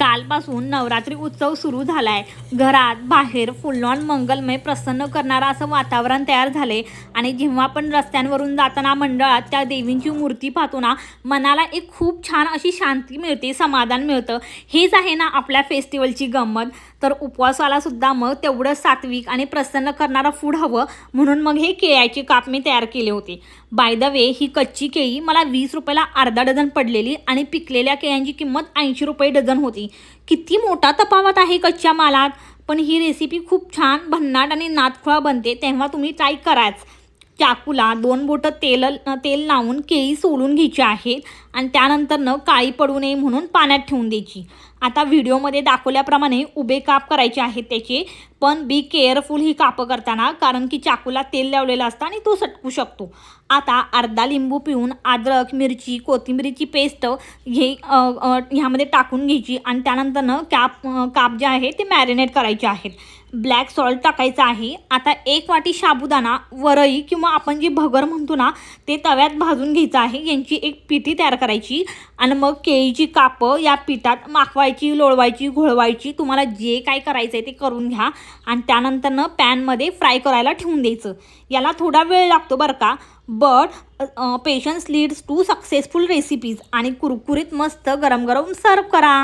कालपासून नवरात्री उत्सव सुरू झालाय। घरात बाहेर फुल ऑन मंगलमय प्रसन्न करणारा असं वातावरण तयार झाले आणि जेव्हा आपण रस्त्यांवरून जाताना मंडळात त्या देवींची मूर्ती पाहतो ना, मनाला एक खूप छान अशी शांती मिळते, समाधान मिळतं। हेच आहे ना आपल्या फेस्टिवलची गंमत। तर उपवासाला सुद्धा मग तेवढं सात्विक आणि प्रसन्न करणारा फूड हवं, म्हणून मग हे केळ्याचे काप मी तयार केले होते। बाय द वे, ही कच्ची केळी मला 20 रुपयाला अर्धा डझन पडलेली आणि पिकलेल्या केळ्यांची किंमत 80 रुपये डझन होती। किती मोठा तफावत आहे कच्च्या मालात। पण ही रेसिपी खूप छान भन्नाट आणि नादखुळा बनते, तेव्हा तुम्ही ट्राय कराच। चाकूला 2 बोटं तेल लावून केळी सोलून घ्यायची आहेत आणि त्यानंतर काळी पडू नये म्हणून पाण्यात ठेवून द्यायची। आता व्हिडिओमध्ये दाखवल्याप्रमाणे उभे काप करायचे आहेत त्याचे, पण बी केअरफुल ही कापं करताना, कारण की चाकूला तेल लावलेलं असतं आणि तो सटकू शकतो। आता अर्धा लिंबू पिळून अद्रक, मिरची, कोथिंबीरीची पेस्ट ह्यामध्ये टाकून घ्यायची आणि त्यानंतर काप जे आहे ते मॅरिनेट करायचे आहेत। ब्लॅक सॉल्ट टाकायचं आहे। आता 1 वाटी साबुदाणा, वरई किंवा आपण जे भगर म्हणतो ना, ते तव्यात भाजून घ्यायचं आहे। यांची एक पिठी तयार करायची आणि मग केळीची कापं या पिठात माखवायची, लोळवायची, घोळवायची। तुम्हाला जे काय करायचं आहे ते करून घ्या आणि त्यानंतर पॅनमध्ये फ्राय करायला ठेवून द्यायचं। याला थोडा वेळ लागतो बरं का, but patience leads to successful recipes. आणि कुरकुरीत मस्त गरम गरम सर्व करा।